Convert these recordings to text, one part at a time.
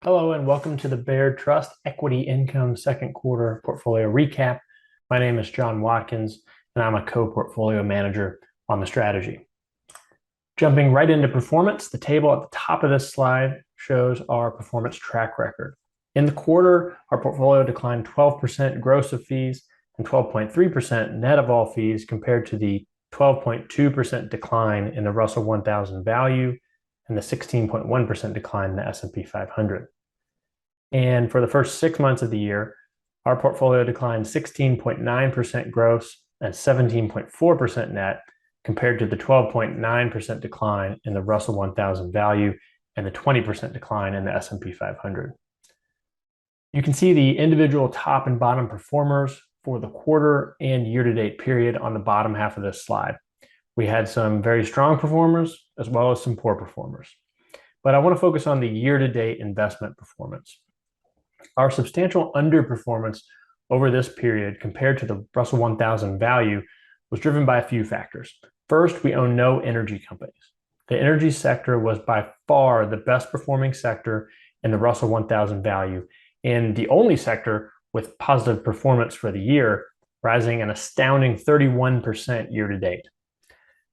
Hello and welcome to the Baird Trust Equity Income Second Quarter Portfolio Recap. My name is John Watkins and I'm a co-portfolio manager on the strategy. Jumping right into performance, the table at the top of this slide shows our performance track record. In the quarter, our portfolio declined 12% gross of fees and 12.3% net of all fees compared to the 12.2% decline in the Russell 1000 value and the 16.1% decline in the S&P 500. And for the first 6 months of the year, our portfolio declined 16.9% gross and 17.4% net compared to the 12.9% decline in the Russell 1000 value and the 20% decline in the S&P 500. You can see the individual top and bottom performers for the quarter and year-to-date period on the bottom half of this slide. We had some very strong performers as well as some poor performers. But I want to focus on the year-to-date investment performance. Our substantial underperformance over this period compared to the Russell 1000 value was driven by a few factors. First, we own no energy companies. The energy sector was by far the best performing sector in the Russell 1000 value and the only sector with positive performance for the year, rising an astounding 31% year to date.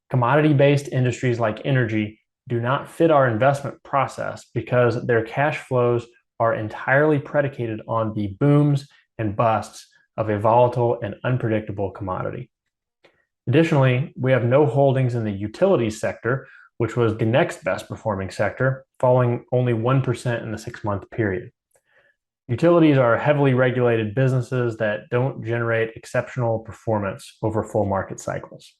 Commodity-based industries like energy do not fit our investment process because their cash flows are entirely predicated on the booms and busts of a volatile and unpredictable commodity. Additionally, we have no holdings in the utilities sector, which was the next best performing sector, falling only 1% in the 6-month period. Utilities are heavily regulated businesses that don't generate exceptional performance over full market cycles.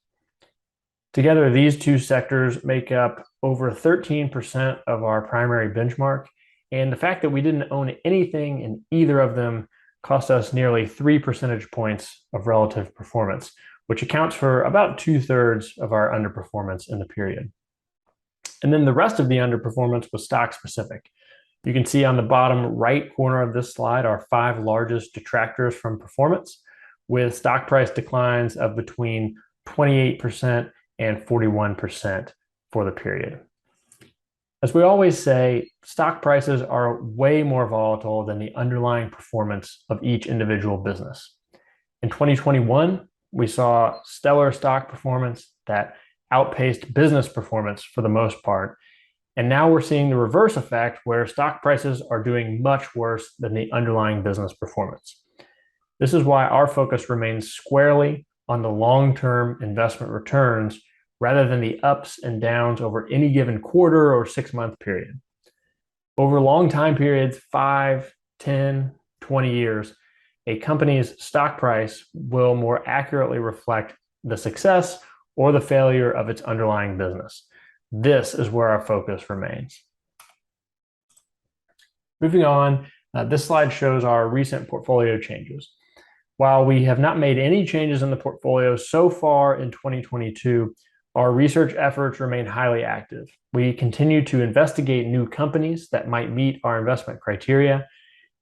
Together, these two sectors make up over 13% of our primary benchmark, and the fact that we didn't own anything in either of them cost us nearly 3 percentage points of relative performance, which accounts for about 2/3 of our underperformance in the period. And then the rest of the underperformance was stock specific. You can see on the bottom right corner of this slide our 5 largest detractors from performance, with stock price declines of between 28% and 41% for the period. As we always say, stock prices are way more volatile than the underlying performance of each individual business. In 2021, we saw stellar stock performance that outpaced business performance for the most part. And now we're seeing the reverse effect where stock prices are doing much worse than the underlying business performance. This is why our focus remains squarely on the long-term investment returns rather than the ups and downs over any given quarter or 6-month period. Over long time periods, 5, 10, 20 years, a company's stock price will more accurately reflect the success or the failure of its underlying business. This is where our focus remains. Moving on, this slide shows our recent portfolio changes. While we have not made any changes in the portfolio so far in 2022, our research efforts remain highly active. We continue to investigate new companies that might meet our investment criteria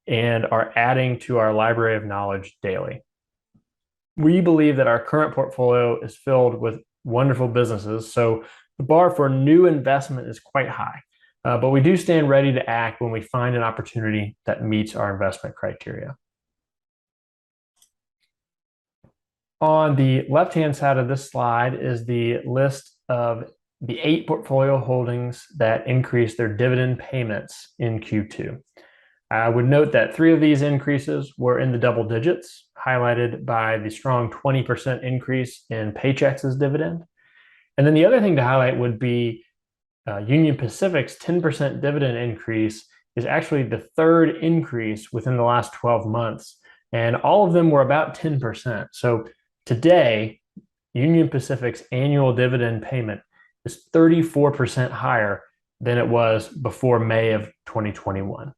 and are adding to our library of knowledge daily. We believe that our current portfolio is filled with wonderful businesses, so the bar for new investment is quite high, but we do stand ready to act when we find an opportunity that meets our investment criteria. On the left-hand side of this slide is the list of the 8 portfolio holdings that increased their dividend payments in Q2. I would note that 3 of these increases were in the double digits, highlighted by the strong 20% increase in Paychex's dividend. And then the other thing to highlight would be Union Pacific's 10% dividend increase is actually the 3rd increase within the last 12 months. And all of them were about 10%. So today, Union Pacific's annual dividend payment is 34% higher than it was before May of 2021.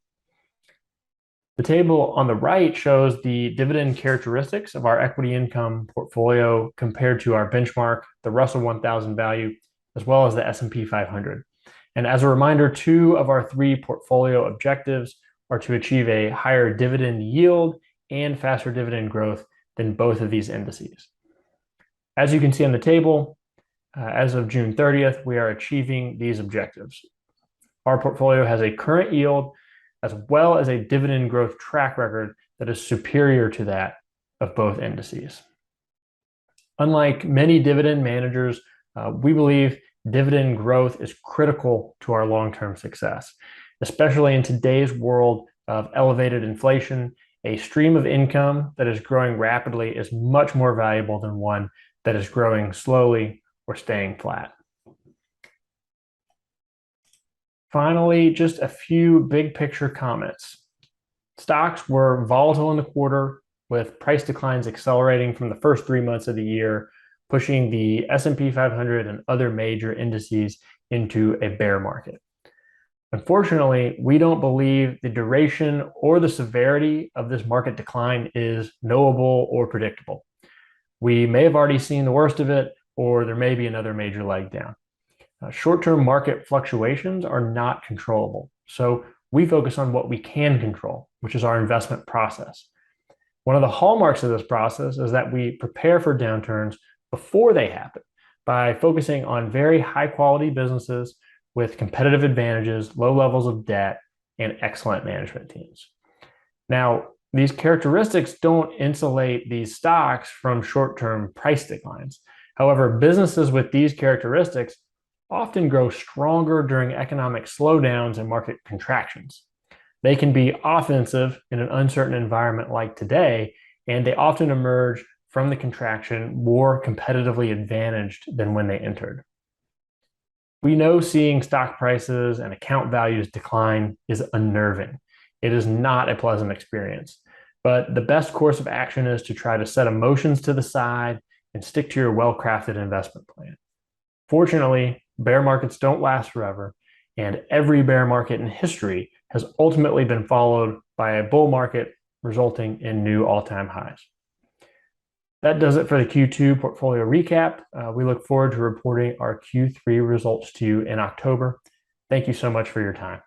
The table on the right shows the dividend characteristics of our equity income portfolio compared to our benchmark, the Russell 1000 value, as well as the S&P 500. And as a reminder, 2 of our 3 portfolio objectives are to achieve a higher dividend yield and faster dividend growth than both of these indices. As you can see on the table, as of June 30th, we are achieving these objectives. Our portfolio has a current yield as well as a dividend growth track record that is superior to that of both indices. Unlike many dividend managers, we believe dividend growth is critical to our long-term success, especially in today's world of elevated inflation. A stream of income that is growing rapidly is much more valuable than one that is growing slowly or staying flat. Finally, just a few big picture comments. Stocks were volatile in the quarter, with price declines accelerating from the first 3 months of the year, pushing the S&P 500 and other major indices into a bear market. Unfortunately, we don't believe the duration or the severity of this market decline is knowable or predictable. We may have already seen the worst of it, or there may be another major leg down. Short-term market fluctuations are not controllable, so we focus on what we can control, which is our investment process. One of the hallmarks of this process is that we prepare for downturns before they happen by focusing on very high-quality businesses with competitive advantages, low levels of debt, and excellent management teams. Now, these characteristics don't insulate these stocks from short-term price declines. However, businesses with these characteristics often grow stronger during economic slowdowns and market contractions. They can be offensive in an uncertain environment like today, and they often emerge from the contraction more competitively advantaged than when they entered. We know seeing stock prices and account values decline is unnerving. It is not a pleasant experience, but the best course of action is to try to set emotions to the side and stick to your well-crafted investment plan. Fortunately, bear markets don't last forever, and every bear market in history has ultimately been followed by a bull market, resulting in new all-time highs. That does it for the Q2 portfolio recap. We look forward to reporting our Q3 results to you in October. Thank you so much for your time.